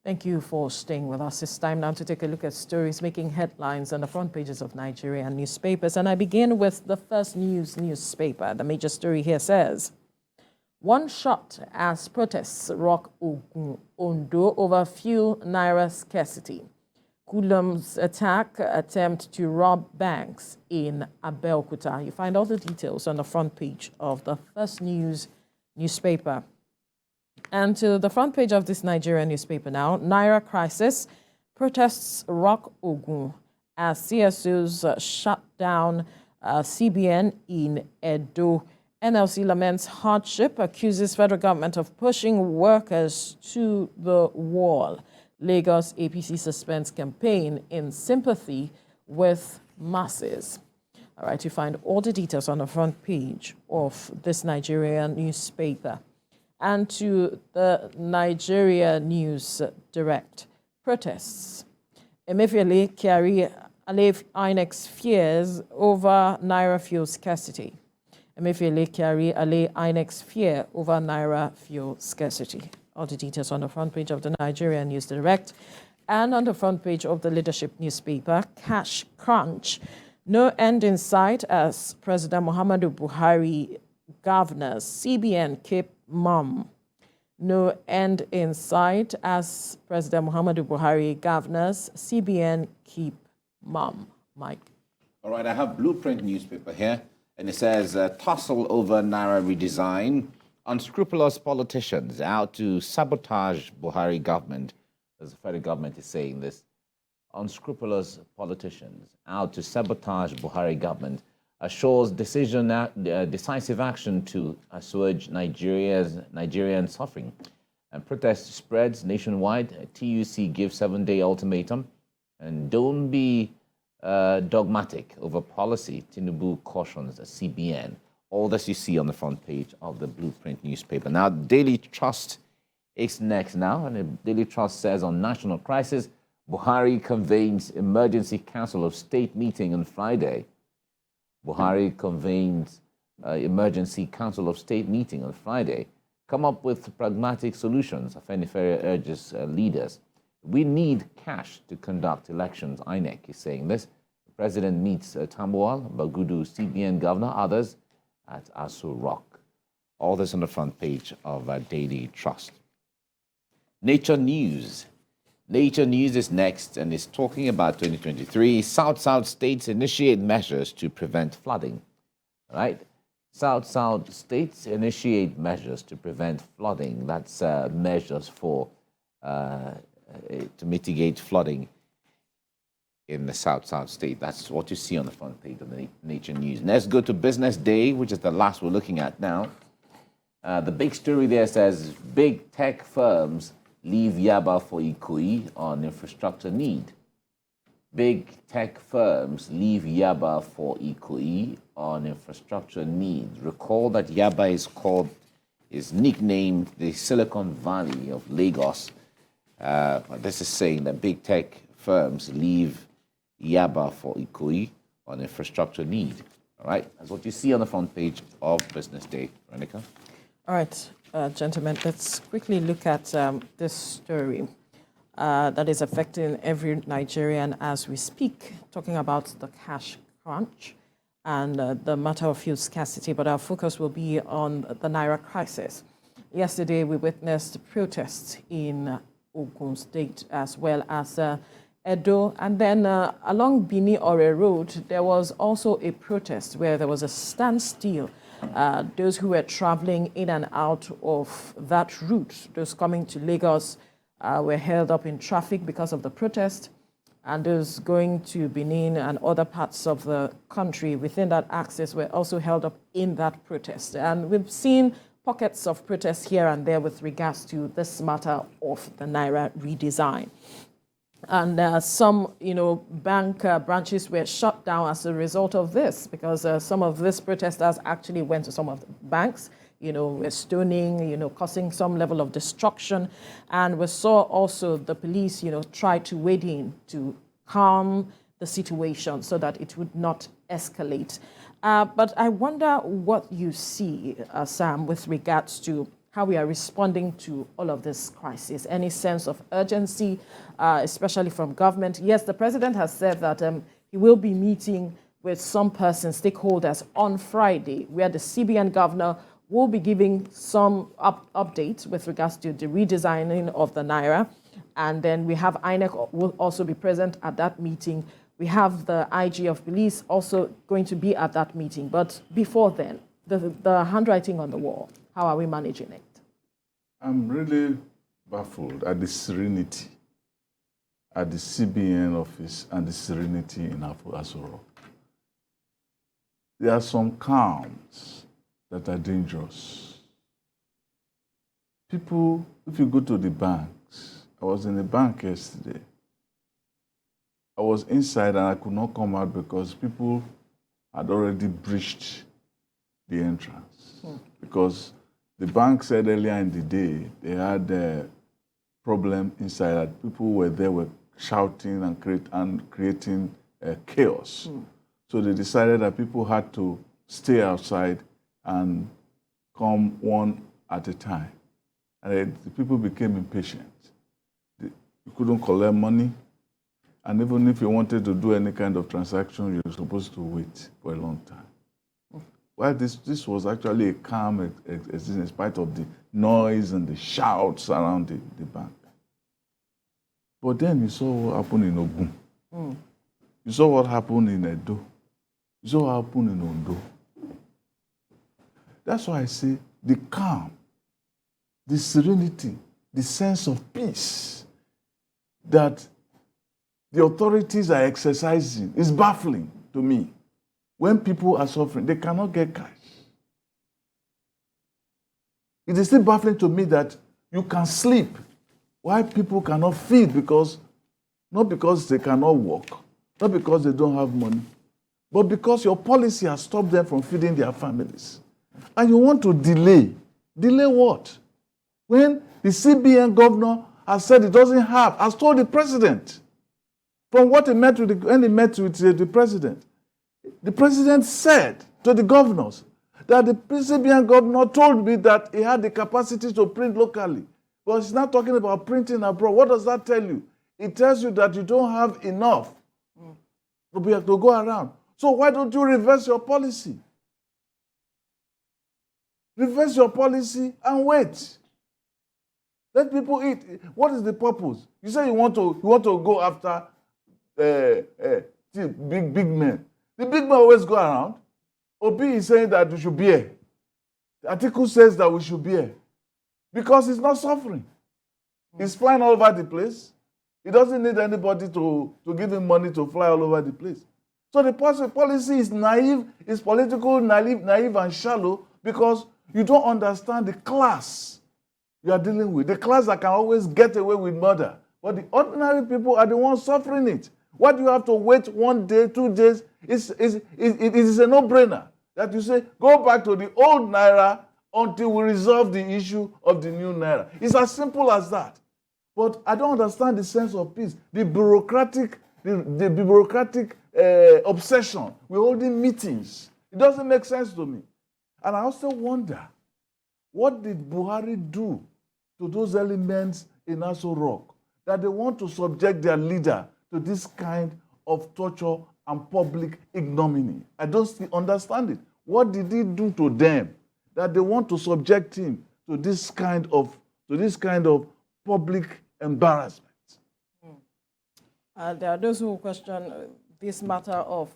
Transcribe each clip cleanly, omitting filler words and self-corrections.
Thank you for staying with us. It's time now to take a look at stories making headlines on the front pages of Nigerian newspapers. And I begin with the First News newspaper. The major story here says, one shot as protests rock Ogun, Ondo over fuel naira scarcity. Kulum's attempt to rob banks in Abeokuta. You find all the details on the front page of the First News newspaper. And to the front page of this Nigerian newspaper now, Naira crisis, protests rock Ogun as CSOs shut down CBN in Edo. NLC laments hardship, accuses federal government of pushing workers to the wall. Lagos APC suspends campaign in sympathy with masses. All right, you find all the details on the front page of this Nigerian newspaper. And to the Nigeria News Direct, protests. Emefiele carry allay INEC's fears over naira fuel scarcity. Emefiele carry allay INEC's fear over naira fuel scarcity. All the details on the front page of the Nigeria News Direct and on the front page of the Leadership newspaper. Cash crunch, no end in sight as President Muhammadu Buhari governors. CBN keep mum. No end in sight as President Muhammadu Buhari governors. CBN keep mum. Mike. All right, I have Blueprint newspaper here, and it says tussle over naira redesign. Unscrupulous politicians out to sabotage Buhari government, as the federal government is saying this. Unscrupulous politicians out to sabotage Buhari government assures decisive action to assuage Nigerian suffering. And protest spreads nationwide. TUC gives 7-day ultimatum. And don't be dogmatic over policy. Tinubu cautions the CBN. All this you see on the front page of the Blueprint newspaper. Now, Daily Trust is next now. And the Daily Trust says on national crisis, Buhari convenes emergency council of state meeting on Friday. Buhari convenes emergency council of state meeting on Friday. Come up with pragmatic solutions. Afenifere urges leaders. We need cash to conduct elections. INEC is saying this. The president meets Tambuwal, Bagudu, CBN governor, others at Aso Rock. All this on the front page of Daily Trust. Nature News. Nature News is next and is talking about 2023. South states initiate measures to prevent flooding. Right? South states initiate measures to prevent flooding. That's measures for to mitigate flooding in the South state. That's what you see on the front page of the Nature News. Let's go to Business Day, which is the last we're looking at now. The big story there says big tech firms leave Yaba for Ikpoyi on infrastructure need. Big tech firms leave Yaba for Ikpoyi on infrastructure needs. Recall that Yaba is nicknamed the Silicon Valley of Lagos. This is saying that big tech firms leave Yaba for Ikpoyi on infrastructure need. All right, that's what you see on the front page of Business Day. Veronica? All right. Gentlemen, let's quickly look at this story that is affecting every Nigerian as we speak, talking about the cash crunch and the matter of fuel scarcity, but our focus will be on the Naira crisis. Yesterday, we witnessed protests in Ogun State as well as Edo, and then along Bini-Ore Road, there was also a protest where there was a standstill. Those who were traveling in and out of that route, those coming to Lagos, were held up in traffic because of the protest, and those going to Benin and other parts of the country within that access were also held up in that protest. And we've seen pockets of protests here and there with regards to this matter of the Naira redesign. And some, bank branches were shut down as a result of this, because some of these protesters actually went to some of the banks, were stoning, causing some level of destruction. And we saw also the police, try to wade in to calm the situation so that it would not escalate. But I wonder what you see, Sam, with regards to how we are responding to all of this crisis. Any sense of urgency, especially from government? Yes, the president has said that he will be meeting with some persons, stakeholders, on Friday, where the CBN governor will be giving some updates with regards to the redesigning of the Naira. And then we have INEC will also be present at that meeting. We have the IG of police also going to be at that meeting. But before then, the handwriting on the wall, how are we managing it? I'm really baffled at the serenity at the CBN office and the serenity in Aso Rock. There are some calms that are dangerous. People, if you go to the banks, I was in the bank yesterday. I was inside and I could not come out because people had already breached the entrance. Because the bank said earlier in the day they had a problem inside, that people were there were shouting and creating chaos. So they decided that people had to stay outside and come one at a time. And the people became impatient. You couldn't collect money. And even if you wanted to do any kind of transaction, you were supposed to wait for a long time. Well, this was actually a calm existence in spite of the noise and the shouts around the bank. But then you saw what happened in Ogun. You saw what happened in Edo. You saw what happened in Ondo. That's why I say the calm, the serenity, the sense of peace that the authorities are exercising is baffling to me. When people are suffering, they cannot get cash. It is still baffling to me that you can sleep while people cannot feed, not because they cannot work, not because they don't have money, but because your policy has stopped them from feeding their families. And you want to delay. Delay what? When the CBN governor has said it doesn't have, has told the president, from what he met with when he met with the president said to the governors that the CBN governor told me that he had the capacity to print locally. But he's not talking about printing abroad. What does that tell you? It tells you that you don't have enough to go around. So why don't you reverse your policy? Reverse your policy and wait. Let people eat. What is the purpose? You say you want to go after big men. The big men always go around. Obi is saying that we should bear. The article says that we should bear. Because he's not suffering. He's flying all over the place. He doesn't need anybody to give him money to fly all over the place. So the policy is naive, is political, naive and shallow, because you don't understand the class you are dealing with. The class that can always get away with murder. But the ordinary people are the ones suffering it. Why do you have to wait 1 day, 2 days? It is a no-brainer that you say, go back to the old Naira until we resolve the issue of the new Naira. It's as simple as that. But I don't understand the sense of peace. The bureaucratic obsession with holding meetings. It doesn't make sense to me. And I also wonder, what did Buhari do to those elements in Aso Rock that they want to subject their leader to this kind of torture and public ignominy? I don't understand it. What did he do to them that they want to subject him to this kind of public embarrassment? There are those who question this matter of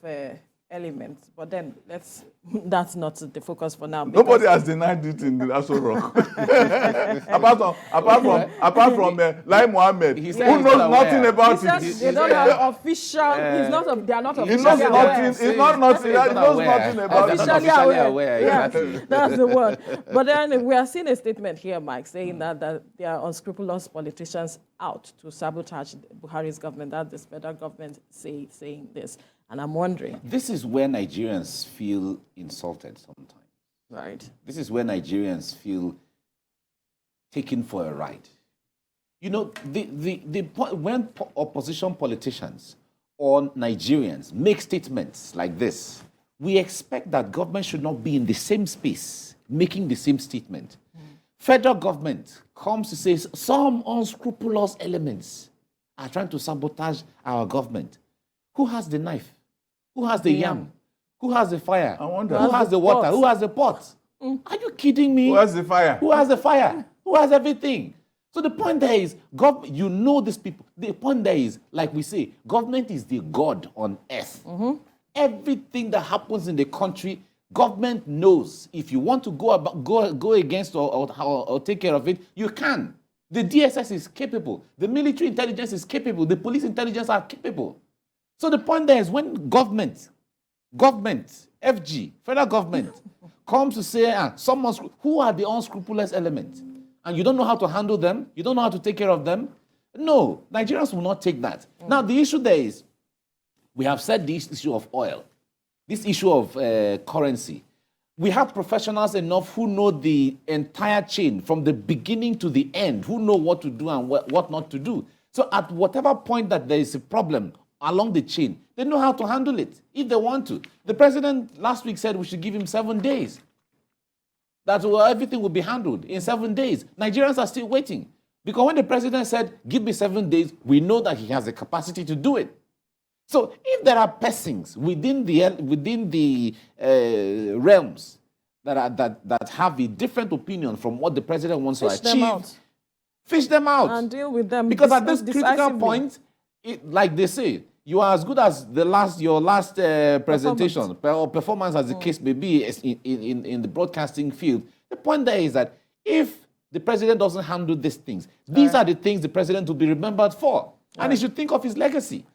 elements, but then that's not the focus for now. Nobody has denied it in the Aso Rock. apart from Lai Mohammed, who knows nothing about it. They don't have official. They are not officially He knows aware. nothing. He knows nothing about it. Officially aware. Yeah, that's the word. But then we are seeing a statement here, Mike, saying that there are unscrupulous politicians out to sabotage Buhari's government. That the federal government saying this. And I'm wondering. This is where Nigerians feel insulted sometimes. Right. This is where Nigerians feel taken for a ride. You know, when opposition politicians or Nigerians make statements like this, we expect that government should not be in the same space making the same statement. federal government comes to say some unscrupulous elements are trying to sabotage our government. Who has the knife? Who has the yam? Who has the fire? I wonder. Who has the water? Who has the pot? Are you kidding me? Who has the fire? Who has the fire? Who has everything? So the point there is, you know these people. The point there is, like we say, government is the God on earth. Everything that happens in the country, government knows. If you want to go against or take care of it, you can. The DSS is capable. The military intelligence is capable. The police intelligence are capable. So the point there is, when government, FG, federal government, comes to say, who are the unscrupulous elements? And you don't know how to handle them, you don't know how to take care of them. No, Nigerians will not take that. Now, the issue there is, we have said this issue of oil, this issue of currency. We have professionals enough who know the entire chain from the beginning to the end, who know what to do and what not to do. So at whatever point that there is a problem along the chain, they know how to handle it if they want to. The president last week said we should give him 7 days. That everything will be handled in 7 days. Nigerians are still waiting. Because when the president said, give me 7 days, we know that he has the capacity to do it. So if there are persons within the realms that have a different opinion from what the president wants to achieve, fish them out. And deal with them. Because at this critical point, like they say, you are as good as your last presentation or performance, as the case may be, in the broadcasting field. The point there is that if the president doesn't handle these things, these are the things the president will be remembered for. And he should think of his legacy.